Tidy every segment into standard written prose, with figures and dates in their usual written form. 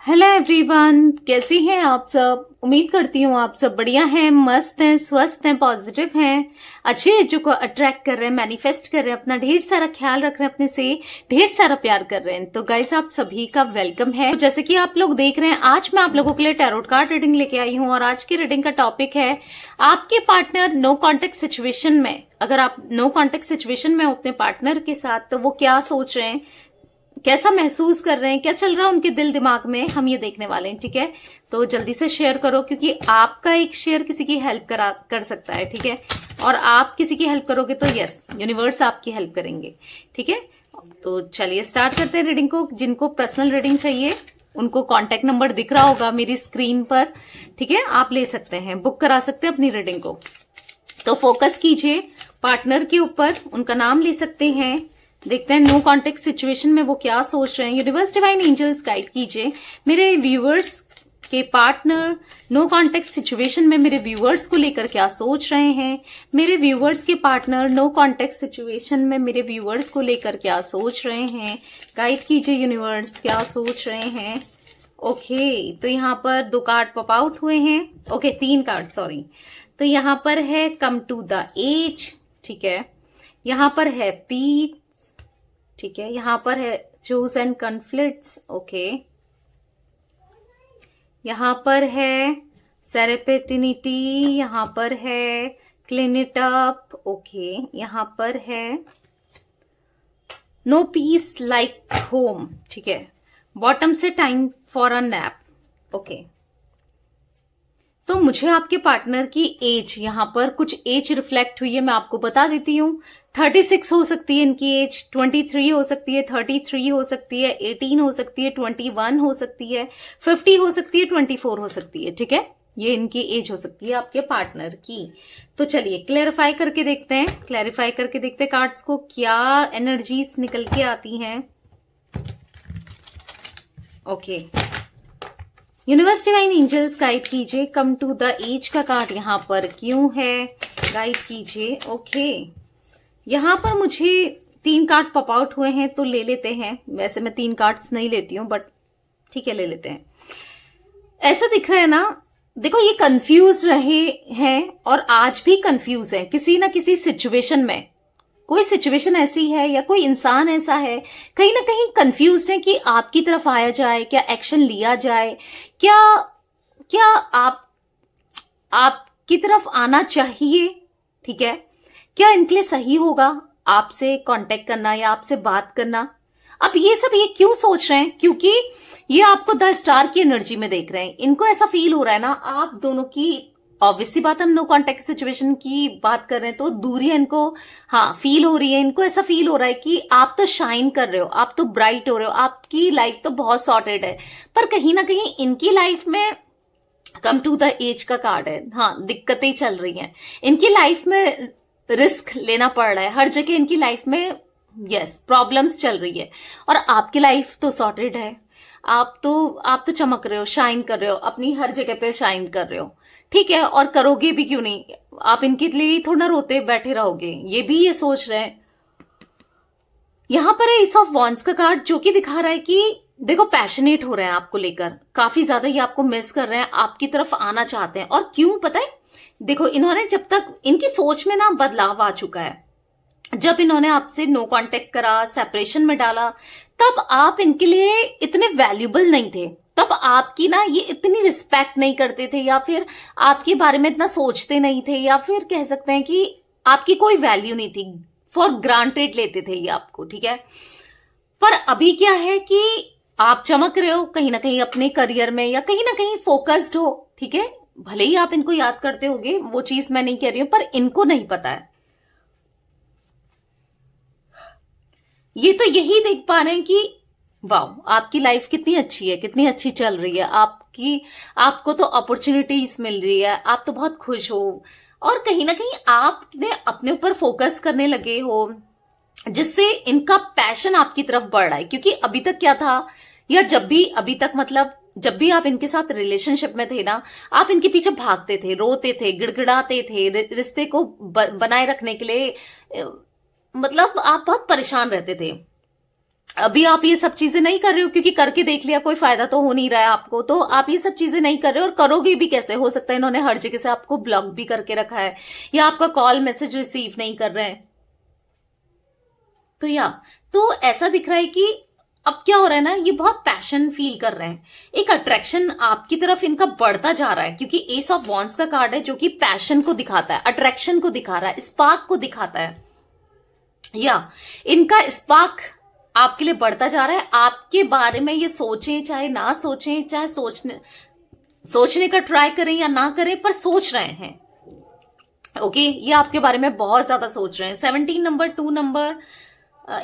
Hello everyone, कैसी हैं आप सब। उम्मीद करती हूँ आप सब बढ़िया हैं, मस्त हैं, स्वस्थ हैं, पॉजिटिव हैं, अच्छे एजो को अट्रैक्ट कर रहे हैं, मैनिफेस्ट कर रहे हैं, अपना ढेर सारा ख्याल रख रहे हैं, अपने से ढेर सारा प्यार कर रहे हैं। तो गाइस आप सभी का वेलकम है। तो जैसे कि आप लोग देख रहे हैं, आज मैं आप लोगों के लिए टैरोट कार्ड रीडिंग लेके आई हूँ और आज की रीडिंग का टॉपिक है आपके पार्टनर नो कॉन्टेक्ट सिचुएशन में। अगर आप नो कॉन्टेक्ट सिचुएशन में हो अपने पार्टनर के साथ तो वो क्या सोच रहे हैं, कैसा महसूस कर रहे हैं, क्या चल रहा है उनके दिल दिमाग में, हम ये देखने वाले हैं। ठीक है, तो जल्दी से शेयर करो क्योंकि आपका एक शेयर किसी की हेल्प कर सकता है। ठीक है, और आप किसी की हेल्प करोगे तो यस, यूनिवर्स आपकी हेल्प करेंगे। ठीक है, तो चलिए स्टार्ट करते हैं रीडिंग को। जिनको पर्सनल रीडिंग चाहिए उनको कॉन्टेक्ट नंबर दिख रहा होगा मेरी स्क्रीन पर। ठीक है, आप ले सकते हैं, बुक करा सकते हैं अपनी रीडिंग को। तो फोकस कीजिए पार्टनर के ऊपर, उनका नाम ले सकते हैं। देखते हैं नो कॉन्टेक्ट सिचुएशन में वो क्या सोच रहे हैं। यूनिवर्स डिवाइन एंजल्स गाइड कीजिए मेरे व्यूअर्स के पार्टनर नो कॉन्टेक्ट सिचुएशन में मेरे व्यूअर्स को लेकर क्या सोच रहे हैं। मेरे व्यूअर्स के पार्टनर नो कॉन्टेक्ट सिचुएशन में मेरे व्यूअर्स को लेकर क्या सोच रहे हैं। गाइड कीजिए यूनिवर्स, क्या सोच रहे हैं। ओके, तो यहाँ पर 2 कार्ड पॉप आउट हुए हैं। Okay, 3 card, sorry. तो यहाँ पर है कम टू द एज। ठीक है, यहाँ पर है पीस। ठीक है, यहां पर है चूज एंड कन्फ्लिक्ट्स। ओके, यहां पर है सेरेपेटिनिटी, यहां पर है क्लीन इट अप। ओके, यहां पर है नो पीस लाइक होम। ठीक है, बॉटम से time for a nap. Okay, तो मुझे आपके पार्टनर की एज, यहां पर कुछ एज रिफ्लेक्ट हुई है, मैं आपको बता देती हूँ। 36 हो सकती है इनकी एज, 23 हो सकती है, 33 हो सकती है, 18 हो सकती है, 21 हो सकती है, 50 हो सकती है, 24 हो सकती है। ठीक है, ये इनकी एज हो सकती है आपके पार्टनर की। तो चलिए क्लैरिफाई करके देखते हैं, कार्ड्स को क्या एनर्जीज निकल के आती हैं। Okay, universe divine angels guide कीजिए कम टू द एज का कार्ड यहां पर क्यों है, गाइड कीजिए। ओके, यहां पर मुझे 3 कार्ड पॉप आउट हुए हैं तो ले लेते हैं। वैसे मैं 3 कार्ड्स नहीं लेती हूं बट ठीक है, ले लेते हैं। ऐसा दिख रहा है ना, देखो ये कंफ्यूज रहे हैं और आज भी कंफ्यूज है किसी ना किसी सिचुएशन में। कोई सिचुएशन ऐसी है या कोई इंसान ऐसा है कहीं ना कहीं कंफ्यूज्ड है कि आपकी तरफ आया जाए, क्या एक्शन लिया जाए, क्या क्या आपकी तरफ आना चाहिए। ठीक है, क्या इनके लिए सही होगा आपसे कांटेक्ट करना या आपसे बात करना। अब ये सब ये क्यों सोच रहे हैं, क्योंकि ये आपको 10 स्टार की एनर्जी में देख रहे हैं। इनको ऐसा फील हो रहा है ना, आप दोनों की ऑब्वियसली बात, हम नो कॉन्टेक्ट सिचुएशन की बात कर रहे हैं तो दूरियां इनको फील हो रही है। इनको ऐसा फील हो रहा है कि आप तो शाइन कर रहे हो, आप तो ब्राइट हो रहे हो, आपकी लाइफ तो बहुत सॉर्टेड है, पर कहीं ना कहीं इनकी लाइफ में कम टू द एज का कार्ड है। दिक्कतें चल रही हैं इनकी लाइफ में, रिस्क लेना पड़ रहा है हर जगह इनकी लाइफ में। यस, प्रॉब्लम्स चल रही है और आपकी लाइफ तो सॉर्टेड है। आप तो चमक रहे हो, शाइन कर रहे हो, अपनी हर जगह पे शाइन कर रहे हो। ठीक है, और करोगे भी क्यों नहीं, आप इनके लिए थोड़ा रोते बैठे रहोगे, ये भी ये सोच रहे हैं। यहां पर है एस ऑफ वॉन्ड्स का कार्ड जो कि दिखा रहा है कि देखो पैशनेट हो रहे हैं आपको लेकर, काफी ज्यादा ये आपको मिस कर रहे हैं, आपकी तरफ आना चाहते हैं। और क्यों पता है, देखो इन्होंने जब तक इनकी सोच में ना बदलाव आ चुका है, जब इन्होंने आपसे नो कांटेक्ट करा, सेपरेशन में डाला, तब आप इनके लिए इतने वैल्यूबल नहीं थे, तब आपकी ना ये इतनी रिस्पेक्ट नहीं करते थे या फिर आपके बारे में इतना सोचते नहीं थे, या फिर कह सकते हैं कि आपकी कोई वैल्यू नहीं थी, फॉर ग्रांटेड लेते थे ये आपको। ठीक है, पर अभी क्या है कि आप चमक रहे हो कहीं ना कहीं अपने करियर में, या कहीं ना कहीं फोकस्ड हो। ठीक है, भले ही आप इनको याद करते होगे, वो चीज मैं नहीं कह रही हूं, पर इनको नहीं पता है। ये तो यही देख पा रहे हैं कि वाह आपकी लाइफ कितनी अच्छी है, कितनी अच्छी चल रही है, आपको तो अपॉर्चुनिटीज मिल रही है, आप तो बहुत खुश हो, और कहीं ना कहीं आपने अपने ऊपर फोकस करने लगे हो, जिससे इनका पैशन आपकी तरफ बढ़ रहा है। क्योंकि अभी तक क्या था, या जब भी अभी तक मतलब जब भी आप इनके साथ रिलेशनशिप में थे ना, आप इनके पीछे भागते थे, रोते थे, गिड़गिड़ाते थे, रिश्ते को बनाए रखने के लिए, मतलब आप बहुत परेशान रहते थे। अभी आप ये सब चीजें नहीं कर रहे हो क्योंकि करके देख लिया, कोई फायदा तो हो नहीं रहा है आपको, तो आप ये सब चीजें नहीं कर रहे हो और करोगे भी कैसे? हो सकता है इन्होंने हर जगह से आपको ब्लॉक भी करके रखा है या आपका कॉल मैसेज रिसीव नहीं कर रहे हैं। तो ऐसा दिख रहा है कि अब क्या हो रहा है ना, ये बहुत पैशन फील कर रहे हैं, एक अट्रैक्शन आपकी तरफ इनका बढ़ता जा रहा है, क्योंकि एस ऑफ वॉन्ड्स का कार्ड है जो कि पैशन को दिखाता है, अट्रैक्शन को दिखा रहा है, स्पार्क को दिखाता है। या इनका स्पार्क आपके लिए बढ़ता जा रहा है। आपके बारे में ये सोचें चाहे ना सोचें, चाहे सोचने का ट्राई करें या ना करें, पर सोच रहे हैं। ओके, ये आपके बारे में बहुत ज्यादा सोच रहे हैं। 17 नंबर, 2 नंबर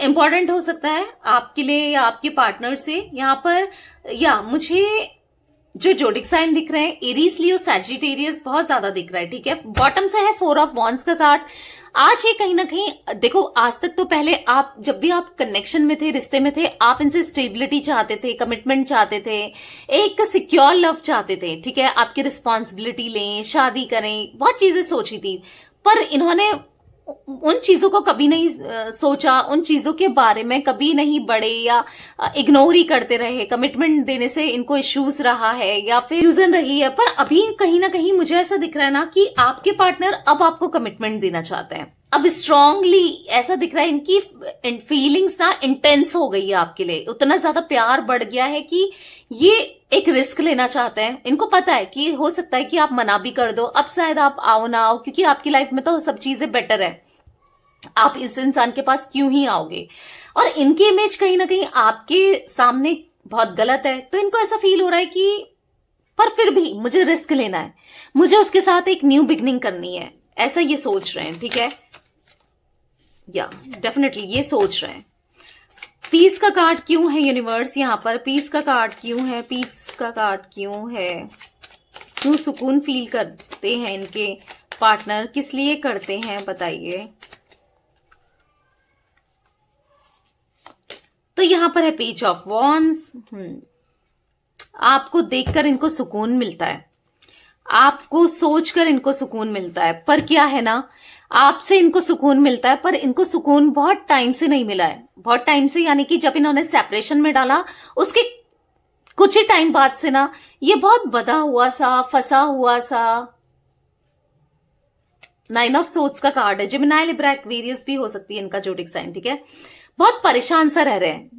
इंपॉर्टेंट हो सकता है आपके लिए या आपके पार्टनर से। यहाँ पर या मुझे जो जोडिक साइन दिख रहे हैं, एरीज, लियो, सैजिटेरियस बहुत ज्यादा दिख रहा है। ठीक है, बॉटम से है 4 ऑफ वॉन्ड्स का कार्ड। आज ये कहीं ना कहीं देखो, आज तक तो पहले आप जब भी आप कनेक्शन में थे, रिश्ते में थे, आप इनसे स्टेबिलिटी चाहते थे, कमिटमेंट चाहते थे, एक सिक्योर लव चाहते थे। ठीक है, आपकी रिस्पॉन्सिबिलिटी लें, शादी करें, बहुत चीजें सोची थी, पर इन्होंने उन चीजों को कभी नहीं सोचा, उन चीजों के बारे में कभी नहीं बढ़े या इग्नोर ही करते रहे। कमिटमेंट देने से इनको इश्यूज रहा है या फिर फ्यूजन रही है, पर अभी कहीं ना कहीं मुझे ऐसा दिख रहा है ना कि आपके पार्टनर अब आपको कमिटमेंट देना चाहते हैं। अब स्ट्रांगली ऐसा दिख रहा है, इनकी फीलिंग्स ना इंटेंस हो गई है आपके लिए, उतना ज्यादा प्यार बढ़ गया है कि ये एक रिस्क लेना चाहते हैं। इनको पता है कि हो सकता है कि आप मना भी कर दो, अब शायद आप आओ ना आओ, क्योंकि आपकी लाइफ में तो सब चीजें बेटर है, आप इस इंसान के पास क्यों ही आओगे। और इनकी इमेज कहीं ना कहीं आपके सामने बहुत गलत है, तो इनको ऐसा फील हो रहा है कि पर फिर भी मुझे रिस्क लेना है, मुझे उसके साथ एक न्यू बिगनिंग करनी है, ऐसा ये सोच रहे हैं। ठीक है, या डेफिनेटली ये सोच रहे हैं। पीस का कार्ड क्यों है यूनिवर्स यहाँ पर? पीस का कार्ड क्यों है? पीस का कार्ड क्यों है? क्यों सुकून फील करते हैं इनके पार्टनर? किस लिए करते हैं बताइए। तो यहां पर है पेज ऑफ वॉन्ड्स। आपको देखकर इनको सुकून मिलता है, आपको सोचकर इनको सुकून मिलता है, पर क्या है ना, आपसे इनको सुकून मिलता है, पर इनको सुकून बहुत टाइम से नहीं मिला है। बहुत टाइम से यानी कि जब इन्होंने सेपरेशन में डाला उसके कुछ ही टाइम बाद से ना ये बहुत बधा हुआ सा, फंसा हुआ सा। 9 ऑफ सोर्ड्स का कार्ड है, जेमिनी, लिब्रा, एक्वेरियस भी हो सकती है इनका जोडिक साइन। ठीक है, बहुत परेशान सा रह रहे हैं,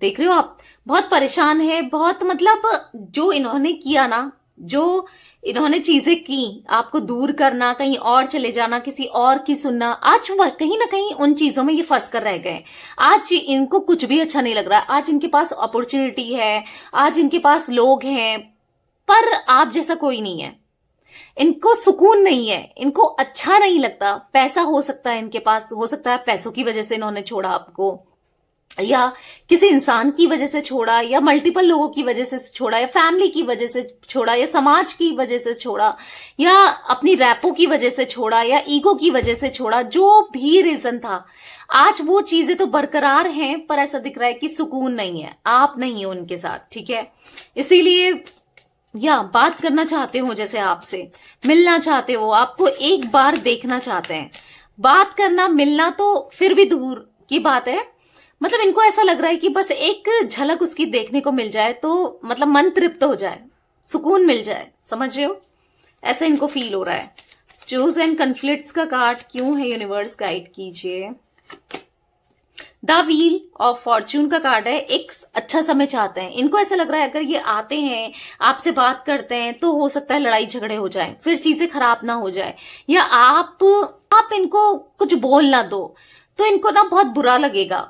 देख रहे हो आप, बहुत परेशान है, बहुत मतलब जो इन्होंने किया ना, जो इन्होंने चीजें की, आपको दूर करना, कहीं और चले जाना, किसी और की सुनना, आज कहीं ना कहीं उन चीजों में ये फंस कर रह गए। आज इनको कुछ भी अच्छा नहीं लग रहा है। आज इनके पास अपॉर्चुनिटी है, आज इनके पास लोग हैं, पर आप जैसा कोई नहीं है। इनको सुकून नहीं है, इनको अच्छा नहीं लगता। पैसा हो सकता है इनके पास, हो सकता है पैसों की वजह से इन्होंने छोड़ा आपको, या किसी इंसान की वजह से छोड़ा, या मल्टीपल लोगों की वजह से छोड़ा, या फैमिली की वजह से छोड़ा, या समाज की वजह से छोड़ा, या अपनी रैपो की वजह से छोड़ा, या ईगो की वजह से छोड़ा। जो भी रीजन था, आज वो चीजें तो बरकरार हैं, पर ऐसा दिख रहा है कि सुकून नहीं है, आप नहीं हो उनके साथ। ठीक है, इसीलिए या बात करना चाहते हो, जैसे आपसे मिलना चाहते हो, आपको एक बार देखना चाहते हैं। बात करना, मिलना तो फिर भी दूर की बात है, मतलब इनको ऐसा लग रहा है कि बस एक झलक उसकी देखने को मिल जाए तो मतलब मन तृप्त हो जाए, सुकून मिल जाए, समझ रहे हो, ऐसा इनको फील हो रहा है। चूज एंड कन्फ्लिक्ट्स का कार्ड क्यों है यूनिवर्स, गाइड कीजिए। द व्हील ऑफ फॉर्च्यून का कार्ड है, एक अच्छा समय चाहते हैं। इनको ऐसा लग रहा है अगर ये आते हैं, आपसे बात करते हैं, तो हो सकता है लड़ाई झगड़े हो जाए, फिर चीजें खराब ना हो जाए, या आप इनको कुछ बोल ना दो तो इनको ना बहुत बुरा लगेगा।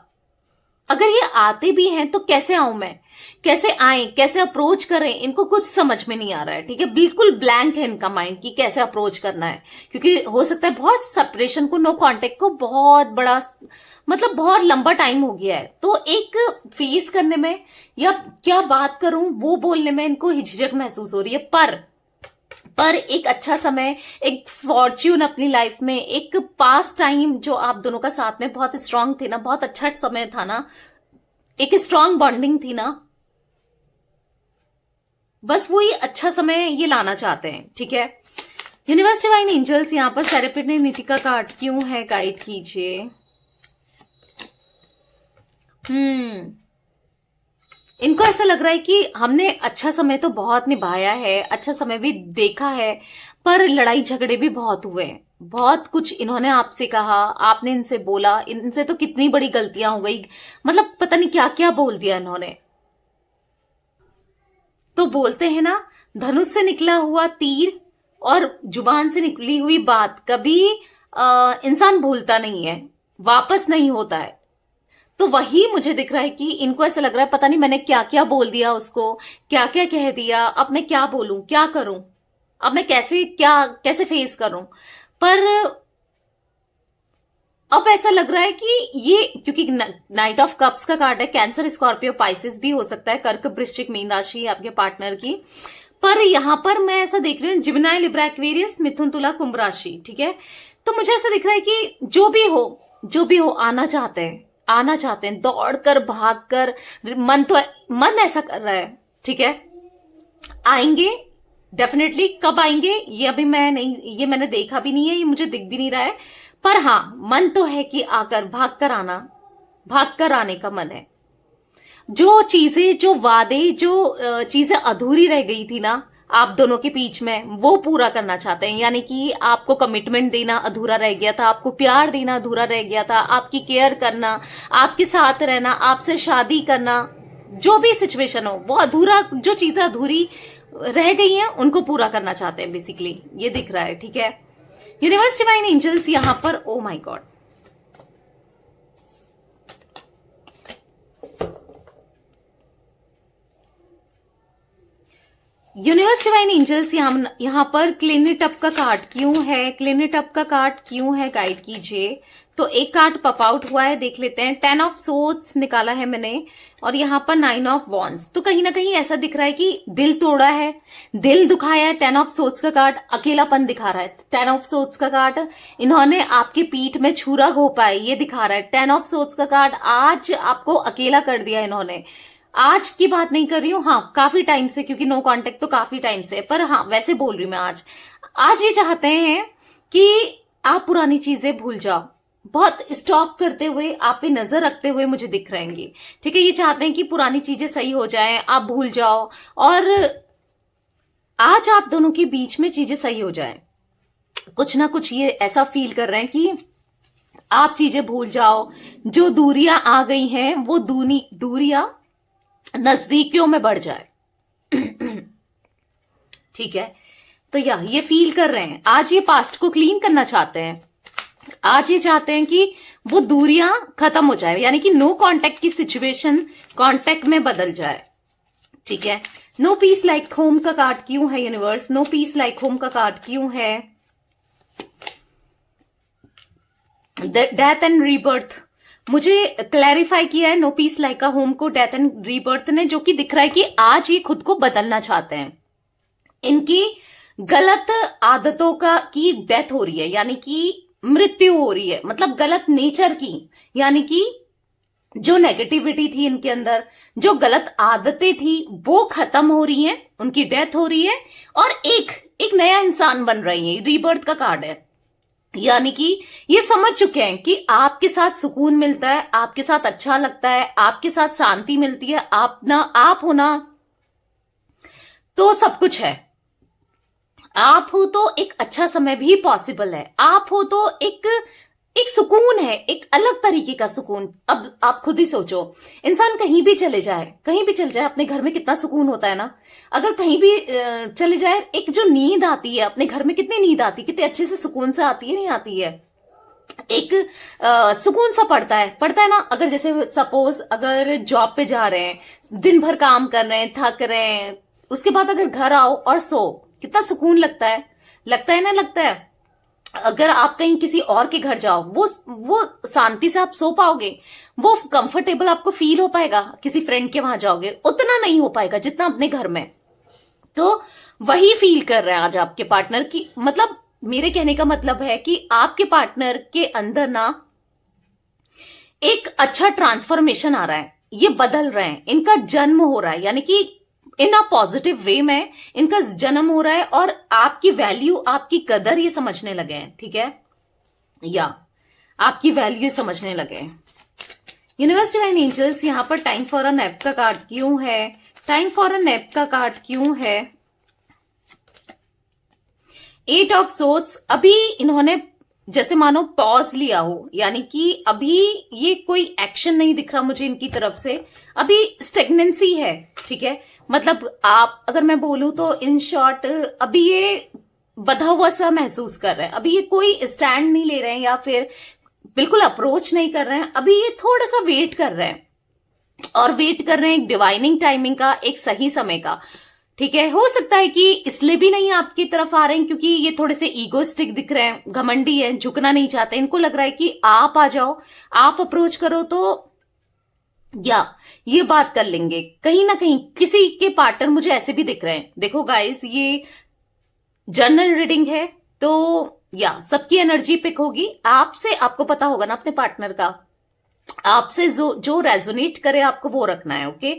अगर ये आते भी हैं तो कैसे आऊं मैं, कैसे आए, कैसे अप्रोच करें, इनको कुछ समझ में नहीं आ रहा है। ठीक है, बिल्कुल ब्लैंक है इनका माइंड कि कैसे अप्रोच करना है, क्योंकि हो सकता है बहुत सेपरेशन को, नो कांटेक्ट को बहुत बड़ा मतलब बहुत लंबा टाइम हो गया है, तो एक फेस करने में या क्या बात करूं वो बोलने में इनको हिचक महसूस हो रही है। पर एक अच्छा समय, एक फॉर्च्यून अपनी लाइफ में, एक पास टाइम जो आप दोनों का साथ में बहुत स्ट्रांग थे ना, बहुत अच्छा समय था ना, एक स्ट्रांग बॉन्डिंग थी ना, बस वो ये अच्छा समय ये लाना चाहते हैं। ठीक है, यूनिवर्स डिवाइन एंजल्स यहाँ पर सेरेपेट नीति का कार्ड क्यों है, गाइड कीजिए। हम्म इनको ऐसा लग रहा है कि हमने अच्छा समय तो बहुत निभाया है, अच्छा समय भी देखा है, पर लड़ाई झगड़े भी बहुत हुए हैं। बहुत कुछ इन्होंने आपसे कहा, आपने इनसे बोला, इनसे तो कितनी बड़ी गलतियां हो गई, मतलब पता नहीं क्या क्या बोल दिया इन्होंने। तो बोलते हैं ना, धनुष से निकला हुआ तीर और जुबान से निकली हुई बात कभी इंसान भूलता नहीं है, वापस नहीं होता है। तो वही मुझे दिख रहा है कि इनको ऐसा लग रहा है पता नहीं मैंने क्या क्या बोल दिया उसको, क्या क्या कह दिया, अब मैं क्या बोलूं, क्या करूं, अब मैं कैसे फेस करूं। पर अब ऐसा लग रहा है कि ये, क्योंकि नाइट ऑफ कप्स का कार्ड है, कैंसर, स्कॉर्पियो, पाइसिस भी हो सकता है, कर्क, वृश्चिक, मीन राशि आपके पार्टनर की। पर यहां पर मैं ऐसा देख रही हूँ, जिमिनाई, लिब्रा, एक्वेरियस, मिथुन, तुला, कुंभ राशि, ठीक है। तो मुझे ऐसा दिख रहा है कि जो भी हो आना चाहते हैं, दौड़कर भागकर, मन ऐसा कर रहा है, ठीक है। आएंगे डेफिनेटली, कब आएंगे ये मैंने देखा भी नहीं है, ये मुझे दिख भी नहीं रहा है। पर हाँ, मन तो है कि भाग कर आने का मन है। जो चीजें, जो वादे, जो चीजें अधूरी रह गई थी ना आप दोनों के बीच में, वो पूरा करना चाहते हैं। यानी कि आपको कमिटमेंट देना अधूरा रह गया था, आपको प्यार देना अधूरा रह गया था, आपकी केयर करना, आपके साथ रहना, आपसे शादी करना, जो भी सिचुएशन हो वो अधूरा, जो चीजें अधूरी रह गई हैं उनको पूरा करना चाहते हैं बेसिकली, ये दिख रहा है, ठीक है। यूनिवर्स, डिवाइन एंजल्स यहां पर, oh my God, universe, divine angels यहां पर क्लीन अप का कार्ड क्यों है, क्लीन अप का कार्ड क्यों है, गाइड कीजिए। तो एक कार्ड पॉप आउट हुआ है, देख लेते हैं। 10 ऑफ सोर्ड्स निकाला है मैंने, और यहाँ पर 9 ऑफ वॉन्ड्स। तो कहीं ना कहीं ऐसा दिख रहा है कि दिल तोड़ा है, दिल दुखाया है। 10 ऑफ सोर्ड्स का कार्ड अकेलापन दिखा रहा है। 10 ऑफ सोर्ड्स का कार्ड, इन्होंने आपकी पीठ में छुरा घोंपा है, ये दिखा रहा है। 10 ऑफ सोर्ड्स का कार्ड, आज आपको अकेला कर दिया इन्होंने। आज की बात नहीं कर रही हूँ, हाँ काफी टाइम से, क्योंकि नो कांटेक्ट तो काफी टाइम से, पर हाँ वैसे बोल रही हूँ मैं। आज ये चाहते हैं कि आप पुरानी चीजें भूल जाओ, बहुत स्टॉक करते हुए, आप पे नजर रखते हुए मुझे दिख रहेंगे, ठीक है। ये चाहते हैं कि पुरानी चीजें सही हो जाएं, आप भूल जाओ, और आज आप दोनों के बीच में चीजें सही हो जाएं। कुछ ना कुछ ये ऐसा फील कर रहे हैं कि आप चीजें भूल जाओ, जो दूरियां आ गई हैं वो दूरियां नजदीकियों में बढ़ जाए, ठीक है। तो ये फील कर रहे हैं, आज ये पास्ट को क्लीन करना चाहते हैं। आज ये चाहते हैं कि वो दूरियां खत्म हो जाए, यानी कि नो कांटेक्ट की सिचुएशन कांटेक्ट में बदल जाए, ठीक है। नो पीस लाइक होम का कार्ड क्यों है universe, no peace like home का कार्ड क्यों है। डेथ एंड रीबर्थ, मुझे क्लैरिफाई किया है no peace like a home को डेथ एंड रीबर्थ ने, जो कि दिख रहा है कि आज ये खुद को बदलना चाहते हैं। इनकी गलत आदतों की डेथ हो रही है, यानी कि मृत्यु हो रही है, मतलब गलत नेचर की, यानी कि जो नेगेटिविटी थी इनके अंदर, जो गलत आदतें थी वो खत्म हो रही हैं, उनकी डेथ हो रही है, और एक नया इंसान बन रही है। रीबर्थ का कार्ड है, यानी कि ये समझ चुके हैं कि आपके साथ सुकून मिलता है, आपके साथ अच्छा लगता है, आपके साथ शांति मिलती है, आप होना तो सब कुछ है। आप हो तो एक अच्छा समय भी पॉसिबल है, आप हो तो एक सुकून है, एक अलग तरीके का सुकून। अब आप खुद ही सोचो, इंसान कहीं भी चले जाए, अपने घर में कितना सुकून होता है ना। अगर कहीं भी चले जाए, एक जो नींद आती है अपने घर में, कितनी नींद आती है, कितने अच्छे से सुकून से आती है, नहीं आती है, एक सुकून सा पड़ता है ना। अगर जैसे सपोज अगर जॉब पे जा रहे हैं, दिन भर काम कर रहे हैं, थक रहे हैं, उसके बाद अगर घर आओ और सो, कितना सुकून लगता है ना, लगता है। अगर आप कहीं किसी और के घर जाओ, वो शांति से आप सो पाओगे, वो कंफर्टेबल आपको फील हो पाएगा। किसी फ्रेंड के वहां जाओगे उतना नहीं हो पाएगा जितना अपने घर में। तो वही फील कर रहे हैं आज आपके पार्टनर की, मतलब मेरे कहने का मतलब है कि आपके पार्टनर के अंदर ना एक अच्छा ट्रांसफॉर्मेशन आ रहा है, ये बदल रहे हैं, इनका जन्म हो रहा है, यानी कि इन अ पॉजिटिव वे में इनका जन्म हो रहा है, और आपकी वैल्यू, आपकी कदर ये समझने लगे हैं, ठीक है, या आपकी वैल्यू समझने लगे हैं। यूनिवर्स डिवाइन एंजल्स यहाँ पर टाइम फॉर अ नैप का कार्ड क्यों है? टाइम फॉर अ नैप का कार्ड क्यों है? 8 ऑफ सोर्ड्स। अभी इन्होंने जैसे मानो पॉज लिया हो, यानी कि अभी ये कोई एक्शन नहीं दिख रहा मुझे इनकी तरफ से, अभी स्टेगनेंसी है, ठीक है। मतलब आप अगर मैं बोलूं तो इन शॉर्ट अभी ये बधा हुआ सा महसूस कर रहे हैं, अभी ये कोई स्टैंड नहीं ले रहे हैं या फिर बिल्कुल अप्रोच नहीं कर रहे हैं, अभी ये थोड़ा सा वेट कर रहे हैं और वेट कर रहे हैं एक डिवाइनिंग टाइमिंग का, एक सही समय का, ठीक है। हो सकता है कि इसलिए भी नहीं आपकी तरफ आ रहे हैं क्योंकि ये थोड़े से ईगोस्टिक दिख रहे हैं, घमंडी है, झुकना नहीं चाहते, इनको लग रहा है कि आप आ जाओ, आप अप्रोच करो तो या ये बात कर लेंगे। कहीं ना कहीं किसी के पार्टनर मुझे ऐसे भी दिख रहे हैं। देखो गाइस, ये जनरल रीडिंग है तो या सबकी एनर्जी पिक होगी, आपसे आपको पता होगा ना अपने पार्टनर का, आपसे जो रेजोनेट करे आपको वो रखना है, ओके।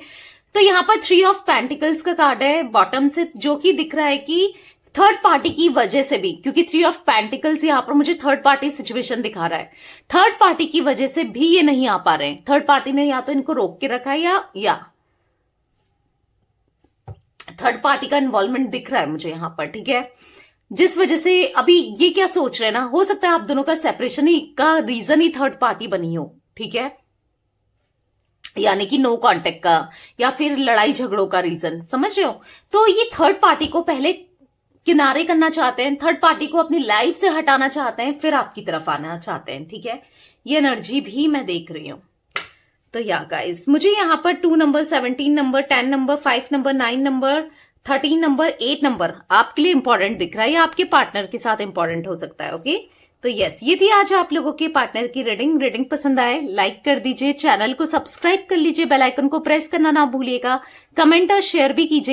तो यहाँ पर 3 ऑफ पेंटिकल्स का कार्ड है बॉटम से, जो कि दिख रहा है कि थर्ड पार्टी की वजह से भी, क्योंकि 3 ऑफ पेंटिकल्स यहाँ पर मुझे थर्ड पार्टी सिचुएशन दिखा रहा है, थर्ड पार्टी की वजह से भी ये नहीं आ पा रहे हैं। थर्ड पार्टी ने या तो इनको रोक के रखा है या थर्ड पार्टी का इन्वॉल्वमेंट दिख रहा है मुझे यहाँ पर, ठीक है। जिस वजह से अभी ये क्या सोच रहे हैं ना, हो सकता है आप दोनों का सेपरेशन ही का रीजन ही थर्ड पार्टी बनी हो, ठीक है, यानी कि नो कांटेक्ट का या फिर लड़ाई झगड़ों का रीजन, समझ रहे हो। तो ये थर्ड पार्टी को पहले किनारे करना चाहते हैं, थर्ड पार्टी को अपनी लाइफ से हटाना चाहते हैं, फिर आपकी तरफ आना चाहते हैं, ठीक है। ये एनर्जी भी मैं देख रही हूं। तो या गाइस, मुझे यहाँ पर 2 number, 17 number, 10 number, 5 number, 9 number, 13 number, 8 number आपके लिए इंपॉर्टेंट दिख रहा है या आपके पार्टनर के साथ इंपॉर्टेंट हो सकता है, ओके। तो यस, ये थी आज आप लोगों के पार्टनर की रीडिंग पसंद आए लाइक कर दीजिए, चैनल को सब्सक्राइब कर लीजिए, बेल आइकन को प्रेस करना ना भूलिएगा, कमेंट और शेयर भी कीजिए।